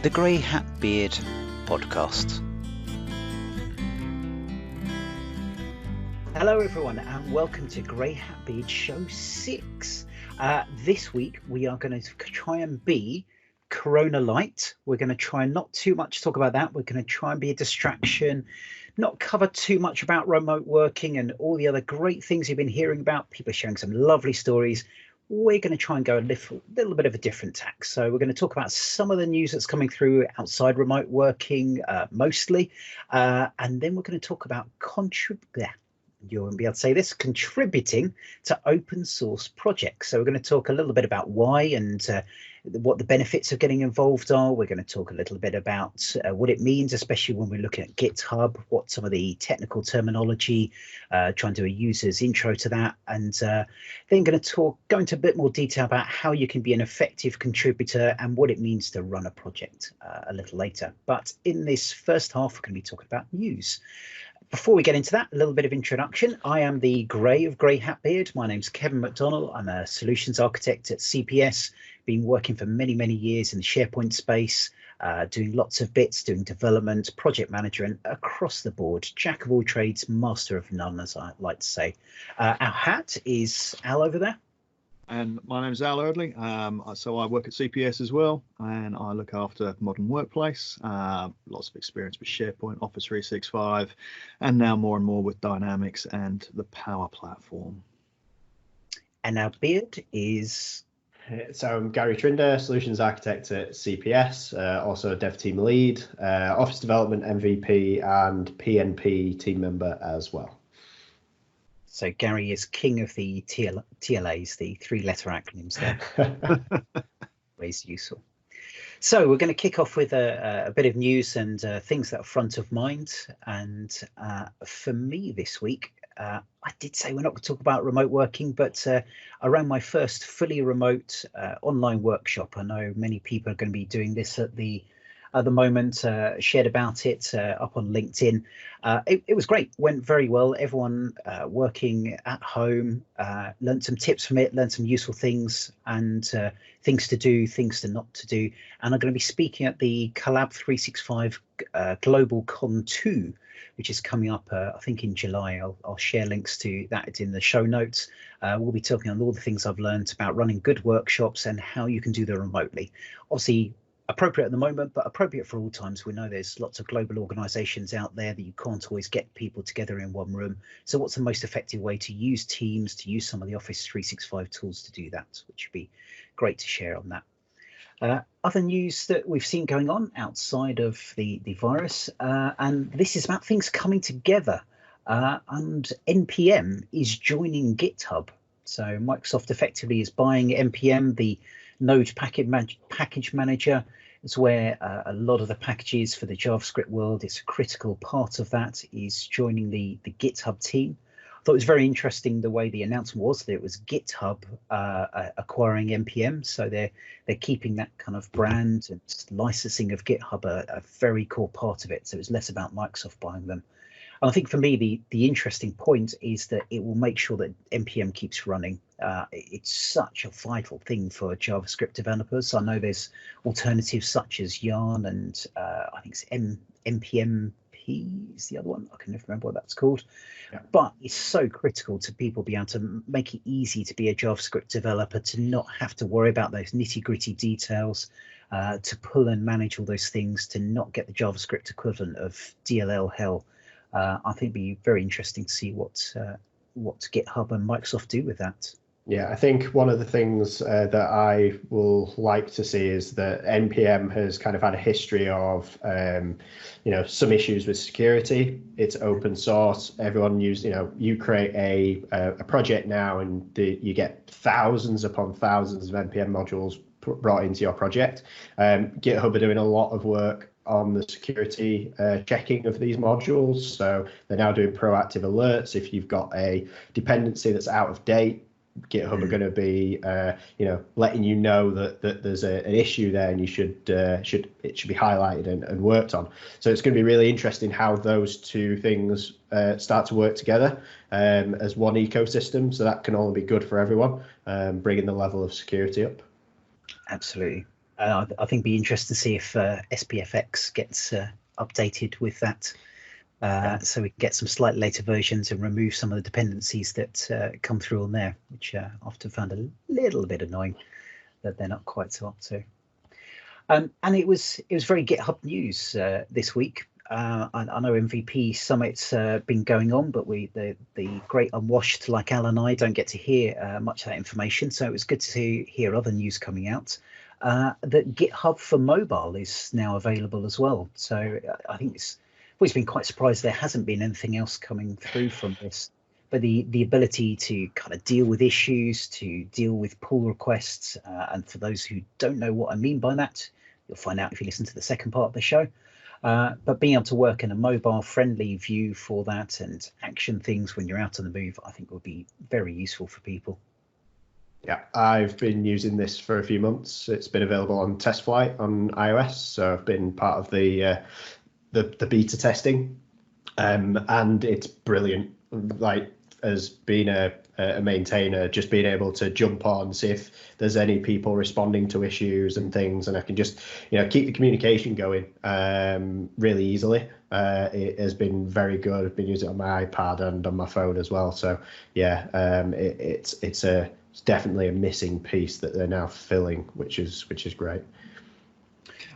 the Grey Hat Beard podcast. Hello everyone and welcome to Grey Hat Beard show 6. This week we are going to try and be Corona Lite. We're going to try not too much talk about that. We're going to try and be a distraction, not cover too much about remote working and all the other great things you've been hearing about. People are sharing some lovely stories. We're going to try and go a little bit of a different tack. So we're going to talk about some of the news that's coming through outside remote working, mostly. And then we're going to talk about you won't be able to say this, contributing to open source projects. So we're going to talk a little bit about why and what the benefits of getting involved are. We're going to talk a little bit about what it means, especially when we're looking at GitHub, what some of the technical terminology, try and do a user's intro to that, and then going to go into a bit more detail about how you can be an effective contributor and what it means to run a project a little later. But in this first half, we're going to be talking about news. Before we get into that, a little bit of introduction. I am the Grey of Grey Hat Beard. My name's Kevin McDonnell. I'm a solutions architect at CPS, been working for many, many years in the SharePoint space, doing lots of bits, doing development, project manager, and across the board, jack of all trades, master of none, as I like to say. Our hat is Al over there. And my name's Al Eardley. So I work at CPS as well, and I look after modern workplace. Lots of experience with SharePoint, Office 365, and now more and more with Dynamics and the Power Platform. And our beard is... So I'm Gary Trinder, solutions architect at CPS, also a dev team lead, office development MVP, and PNP team member as well. So Gary is king of the TLAs, the three-letter acronyms there. Always useful. So we're going to kick off with a bit of news and things that are front of mind. And for me this week, I did say we're not going to talk about remote working, but I ran my first fully remote online workshop. I know many people are going to be doing this at the moment, shared about it up on LinkedIn. It was great, went very well. Everyone working at home, learned some tips from it, learned some useful things and things to do, things to not to do. And I'm going to be speaking at the Collab 365 Global Con 2, which is coming up, I think in July. I'll share links to that in the show notes. We'll be talking on all the things I've learned about running good workshops and how you can do them remotely. Obviously, appropriate at the moment, but appropriate for all times. We know there's lots of global organizations out there that you can't always get people together in one room. So what's the most effective way to use Teams, to use some of the Office 365 tools to do that, which would be great to share on that. Other news that we've seen going on outside of the virus, and this is about things coming together, and NPM is joining GitHub. So Microsoft effectively is buying NPM, the Node package manager. It's where a lot of the packages for the JavaScript world, it's a critical part of that, is joining the GitHub team. I thought it was very interesting the way the announcement was that it was GitHub acquiring NPM. So they're keeping that kind of brand and licensing of GitHub a very core part of it. So it's less about Microsoft buying them. And I think for me, the interesting point is that it will make sure that NPM keeps running. It's such a vital thing for JavaScript developers. I know there's alternatives such as Yarn and I think it's NPMP is the other one. I can never remember what that's called. Yeah. But it's so critical to people be able to make it easy to be a JavaScript developer, to not have to worry about those nitty-gritty details, to pull and manage all those things, to not get the JavaScript equivalent of DLL hell. I think it'd be very interesting to see what GitHub and Microsoft do with that. Yeah, I think one of the things that I will like to see is that NPM has kind of had a history of, some issues with security. It's open source. Everyone you create a project now and you get thousands upon thousands of NPM modules brought into your project. GitHub are doing a lot of work on the security checking of these modules. So they're now doing proactive alerts. If you've got a dependency that's out of date, GitHub are going to be, letting you know that there's an issue there and it should be highlighted and worked on. So it's going to be really interesting how those two things start to work together as one ecosystem. So that can only be good for everyone, bringing the level of security up. Absolutely. I think it'd be interesting to see if SPFX gets updated with that. So we can get some slightly later versions and remove some of the dependencies that come through on there, which I often found a little bit annoying that they're not quite so up to. And it was very GitHub news this week. I know MVP Summit's been going on, but the great unwashed like Al and I don't get to hear much of that information. So it was good to hear other news coming out. That GitHub for mobile is now available as well. So I think I've always been quite surprised there hasn't been anything else coming through from this. But the ability to kind of deal with issues, to deal with pull requests, and for those who don't know what I mean by that, you'll find out if you listen to the second part of the show. But being able to work in a mobile-friendly view for that and action things when you're out on the move, I think would be very useful for people. Yeah, I've been using this for a few months. It's been available on test flight on iOS, so I've been part of the beta testing, and it's brilliant. Like, as being a maintainer, just being able to jump on, see if there's any people responding to issues and things, and I can just keep the communication going really easily. It has been very good. I've been using it on my iPad and on my phone as well. So yeah, it's definitely a missing piece that they're now filling, which is great.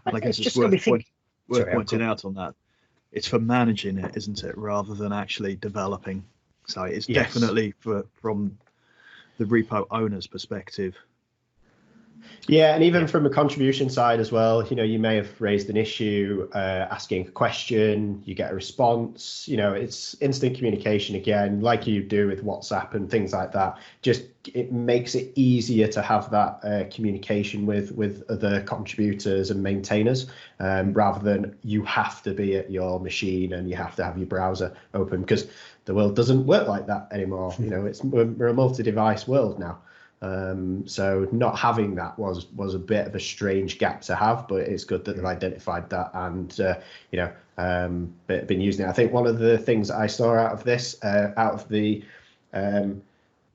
And I guess it's worth pointing out on that. It's for managing it, isn't it, rather than actually developing. So it's definitely from the repo owner's perspective. Yeah, and even from a contribution side as well, you may have raised an issue, asking a question, you get a response, it's instant communication again, like you do with WhatsApp and things like that. Just it makes it easier to have that communication with other contributors and maintainers, rather than you have to be at your machine and you have to have your browser open, because the world doesn't work like that anymore. We're a multi-device world now. So not having that was a bit of a strange gap to have, but it's good that they've identified that and been using it. I think one of the things that I saw out of this, out of the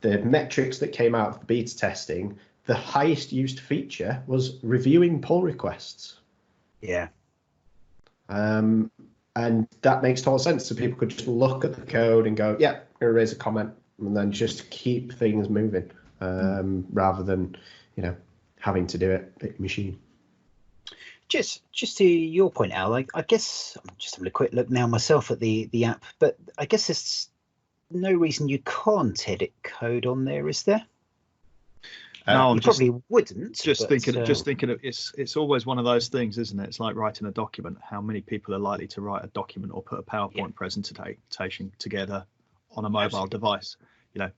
metrics that came out of the beta testing, the highest used feature was reviewing pull requests. Yeah. And that makes total sense. So people could just look at the code and go, yeah, here, raise a comment, and then just keep things moving. Rather than having to do it at machine. Just to your point, Al, I guess I'm just having a quick look now myself at the app, but I guess there's no reason you can't edit code on there, is there? No, you probably wouldn't. Just thinking of it's always one of those things, isn't it? It's like writing a document. How many people are likely to write a document or put a PowerPoint presentation together on a mobile device?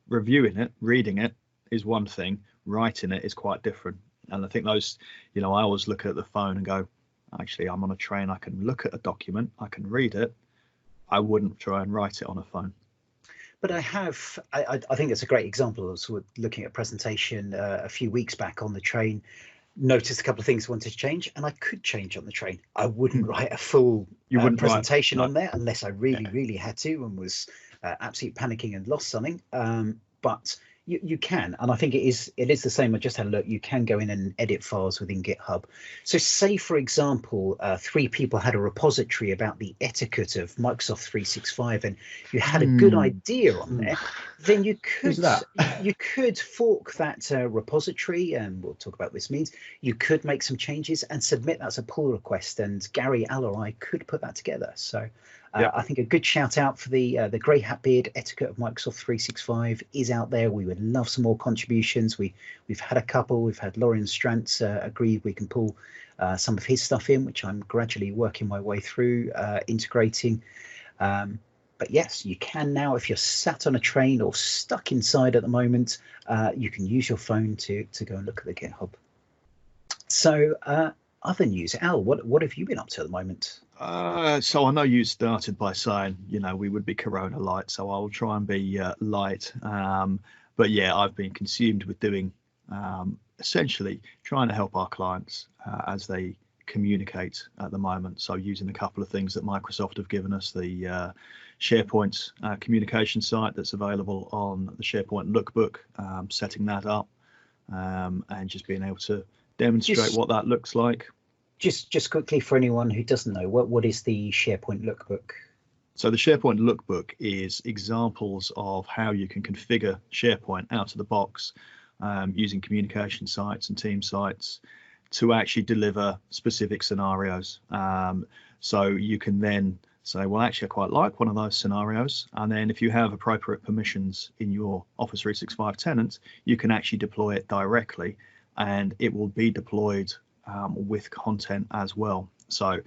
Reviewing it, reading it is one thing, writing it is quite different. And I think those, I always look at the phone and go, actually, I'm on a train, I can look at a document, I can read it. I wouldn't try and write it on a phone. But I think it's a great example. I was looking at a presentation a few weeks back on the train, noticed a couple of things I wanted to change, and I could change on the train. I wouldn't write a full presentation on there unless I really had to and was absolutely panicking and lost something. But you can, and I think it is the same. I just had a look. You can go in and edit files within GitHub. So say, for example, 3 people had a repository about the etiquette of Microsoft 365, and you had a good idea on there, then you could fork that repository, and we'll talk about what this means. You could make some changes and submit that as a pull request, and Gary, Al, or I could put that together. So I think a good shout out for the grey hat beard etiquette of Microsoft 365 is out there. We would love some more contributions. We've had a couple. We've had Lorian Strantz agree we can pull some of his stuff in, which I'm gradually working my way through integrating. But yes, you can now, if you're sat on a train or stuck inside at the moment, you can use your phone to go and look at the GitHub. So other news, Al, what have you been up to at the moment? So I know you started by saying, we would be Corona Lite, so I'll try and be light. But yeah, I've been consumed with doing essentially trying to help our clients as they communicate at the moment. So using a couple of things that Microsoft have given us, the SharePoint communication site that's available on the SharePoint Lookbook, setting that up and just being able to demonstrate what that looks like. Just quickly for anyone who doesn't know, what is the SharePoint Lookbook? So the SharePoint Lookbook is examples of how you can configure SharePoint out of the box using communication sites and team sites to actually deliver specific scenarios. So you can then say, well, actually, I quite like one of those scenarios. And then if you have appropriate permissions in your Office 365 tenant, you can actually deploy it directly, and it will be deployed with content as well. So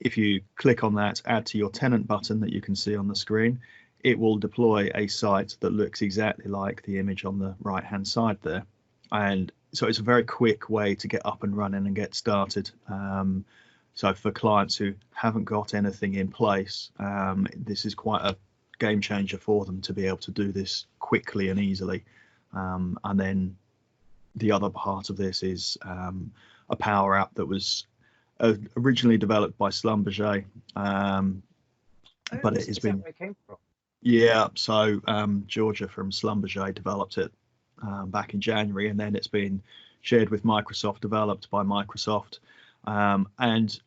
if you click on that add to your tenant button that you can see on the screen, it will deploy a site that looks exactly like the image on the right hand side there. And so it's a very quick way to get up and running and get started. So for clients who haven't got anything in place, this is quite a game changer for them to be able to do this quickly and easily. And then the other part of this is a Power App that was originally developed by Schlumberger, but it has been. Where it came from? Yeah, so Georgia from Schlumberger developed it back in January, and then it's been shared with Microsoft, developed by Microsoft. And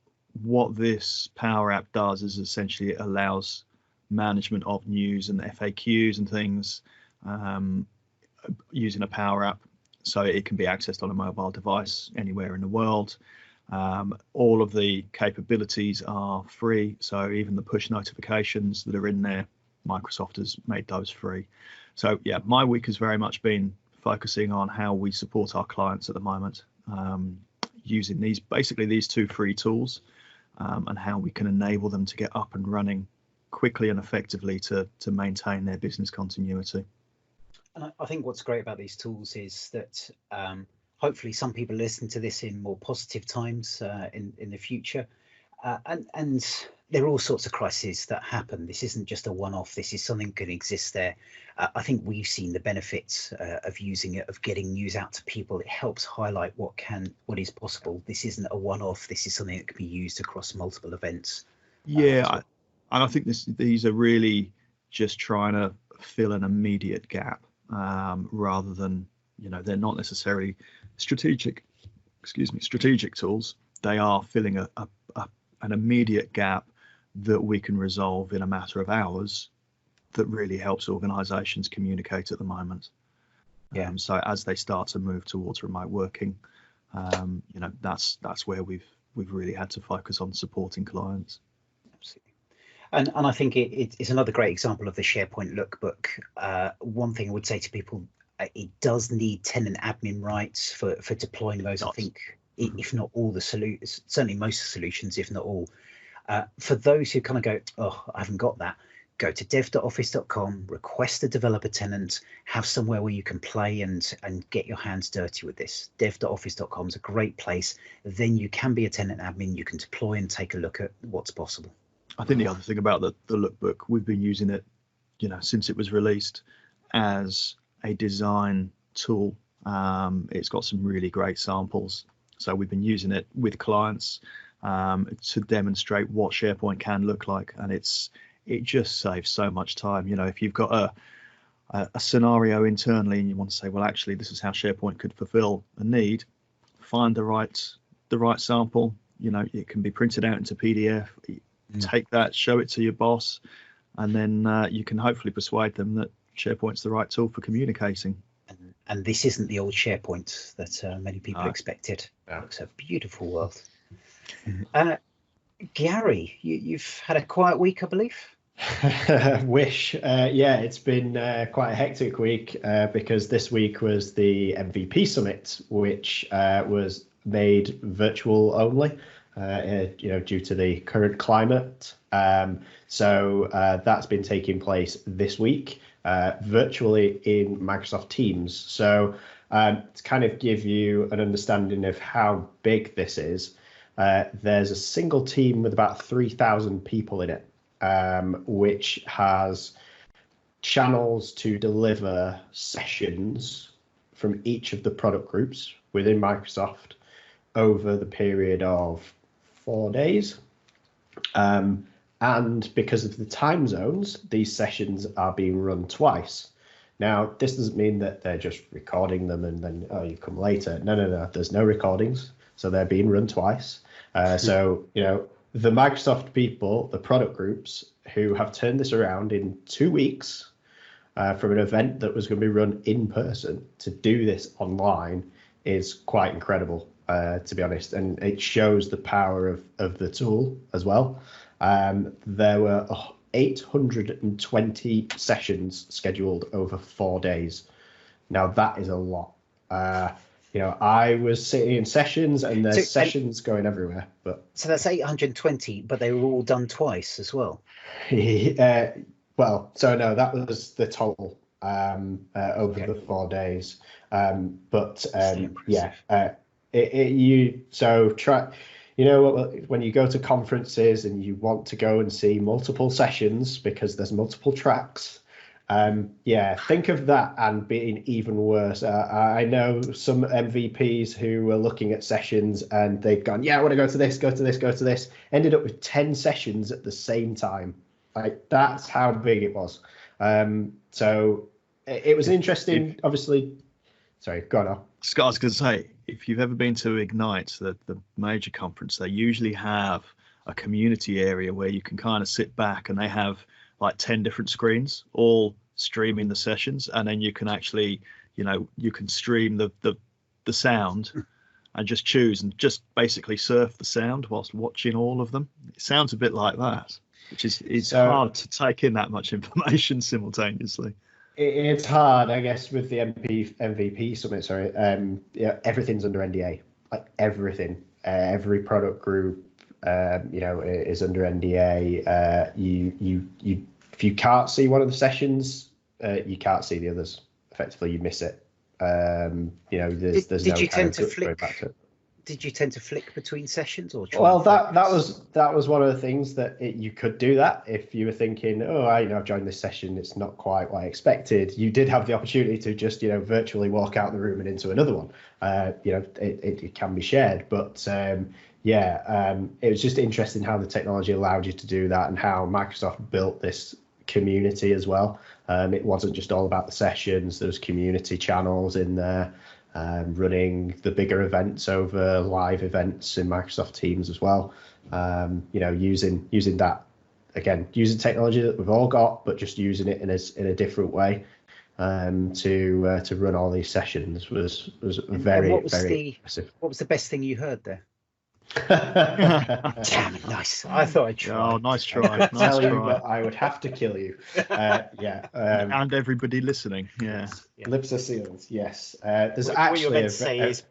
what this Power App does is essentially it allows management of news and FAQs and things using a Power App, so it can be accessed on a mobile device anywhere in the world. All of the capabilities are free, so even the push notifications that are in there, Microsoft has made those free. So yeah, my week has very much been focusing on how we support our clients at the moment, using these two free tools, and how we can enable them to get up and running quickly and effectively to maintain their business continuity. And I think what's great about these tools is that hopefully some people listen to this in more positive times in the future. And there are all sorts of crises that happen. This isn't just a one-off. This is something that can exist there. I think we've seen the benefits of using it, of getting news out to people. It helps highlight what is possible. This isn't a one-off. This is something that can be used across multiple events. Yeah, and I think these are really just trying to fill an immediate gap, rather than, they're not necessarily strategic tools. They are filling an immediate gap that we can resolve in a matter of hours, that really helps organizations communicate at the moment. Yeah. So as they start to move towards remote working, that's where we've really had to focus on supporting clients. Absolutely. And I think it's another great example of the SharePoint Lookbook. One thing I would say to people, it does need tenant admin rights for deploying those. I think if not all the solutions, certainly most solutions, if not all. For those who kind of go, oh, I haven't got that, go to dev.office.com, request a developer tenant, have somewhere where you can play and get your hands dirty with this. Dev.office.com is a great place. Then you can be a tenant admin, you can deploy and take a look at what's possible. I think the other thing about the Lookbook, we've been using it, since it was released as a design tool. It's got some really great samples. So we've been using it with clients to demonstrate what SharePoint can look like, and it just saves so much time. If you've got a scenario internally and you want to say, well, actually, this is how SharePoint could fulfill a need, find the right sample. It can be printed out into PDF. Take that, show it to your boss, and then you can hopefully persuade them that SharePoint's the right tool for communicating. And this isn't the old SharePoint that many people expected. Yeah. It looks a beautiful world. Gary, you've had a quiet week, I believe. Wish. Yeah, it's been quite a hectic week because this week was the MVP Summit, which was made virtual only, due to the current climate. So that's been taking place this week virtually in Microsoft Teams. So to kind of give you an understanding of how big this is, there's a single team with about 3,000 people in it, which has channels to deliver sessions from each of the product groups within Microsoft over the period of 4 days. And because of the time zones, these sessions are being run twice. Now, this doesn't mean that they're just recording them and then, oh, you come later. No. There's no recordings. So they're being run twice. So, the Microsoft people, the product groups who have turned this around in 2 weeks from an event that was going to be run in person to do this online is quite incredible, to be honest. And it shows the power of the tool as well. There were 820 sessions scheduled over 4 days. Now that is a lot. I was sitting in sessions and there's sessions going everywhere. But so that's 820, but they were all done twice as well. That was the total over the 4 days. When you go to conferences and you want to go and see multiple sessions because there's multiple tracks, think of that and being even worse. I know some MVPs who were looking at sessions and they've gone, I want to go to this, go to this, go to this, ended up with 10 sessions at the same time. Like, that's how big it was. So it was interesting, obviously. Sorry, go on. Scott, I was going to say, if you've ever been to Ignite, the major conference, they usually have a community area where you can kind of sit back and they have like 10 different screens all streaming the sessions, and then you can actually, you can stream the sound and just choose and just basically surf the sound whilst watching all of them. It sounds a bit like that, which is hard to take in that much information simultaneously. It's hard, I guess, with the MVP summit. Sorry, everything's under NDA. Like everything, every product group, is under NDA. You if you can't see one of the sessions, you can't see the others. Effectively, you miss it. There's did no you tend to going back to it. Did you tend to flick between sessions or? Well, that was one of the things that you could do that if you were thinking, I've joined this session, it's not quite what I expected. You did have the opportunity to just virtually walk out the room and into another one. It can be shared, but it was just interesting how the technology allowed you to do that and how Microsoft built this community as well. It wasn't just all about the sessions. There's community channels in there. Running the bigger events over live events in Microsoft Teams as well. Using that, again, using technology that we've all got, but just using it in a different way to run all these sessions was very impressive. What was the best thing you heard there? Damn it, nice. I thought I'd try. Oh, nice try. Tell you, but I would have to kill you. And everybody listening. Yeah. Lips are sealed. Yes. There's what actually you're meant to say is.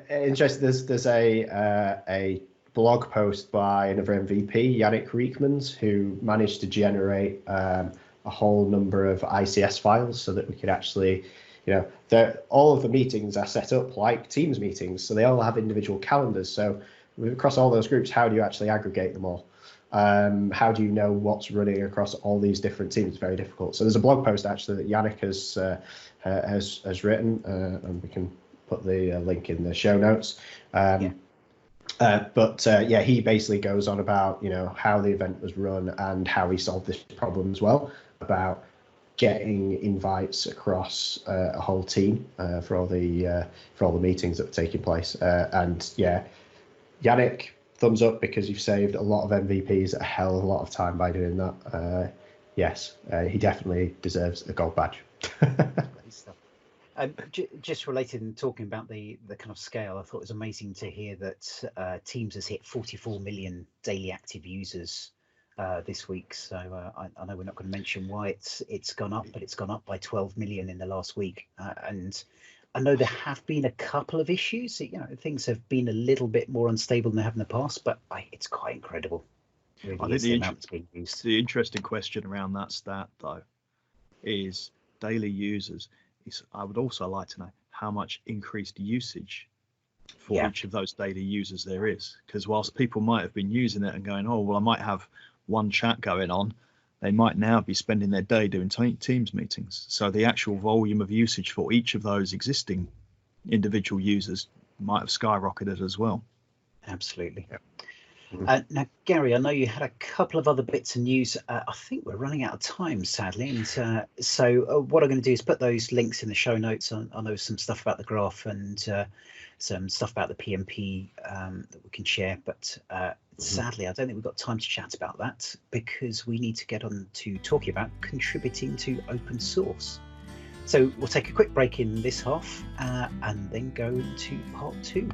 Interesting. There's a blog post by another MVP, Yannick Riekmans, who managed to generate a whole number of ICS files so that we could actually. All of the meetings are set up like Teams meetings, so they all have individual calendars. So across all those groups, how do you actually aggregate them all? How do you know what's running across all these different teams? It's very difficult. So there's a blog post actually that Yannick has written, and we can put the link in the show notes. He basically goes on about how the event was run and how he solved this problem as well, about getting invites across a whole team for all the meetings that were taking place. Yannick, thumbs up, because you've saved a lot of MVPs a hell of a lot of time by doing that. He definitely deserves a gold badge. Just related and talking about the kind of scale, I thought it was amazing to hear that Teams has hit 44 million daily active users this week. So I know we're not going to mention why it's gone up, but it's gone up by 12 million in the last week. And I know there have been a couple of issues. Things have been a little bit more unstable than they have in the past, but it's quite incredible. Really, I think the interesting question around that stat, though, is daily users. I would also like to know how much increased usage for each of those daily users there is. Because whilst people might have been using it and going, I might have one chat going on, they might now be spending their day doing Teams meetings. So the actual volume of usage for each of those existing individual users might have skyrocketed as well. Absolutely. Now, Gary, I know you had a couple of other bits of news. I think we're running out of time, sadly. And so what I'm going to do is put those links in the show notes. I know some stuff about the graph and some stuff about the PMP that we can share. But sadly, I don't think we've got time to chat about that because we need to get on to talking about contributing to open source. So we'll take a quick break in this half and then go into part 2.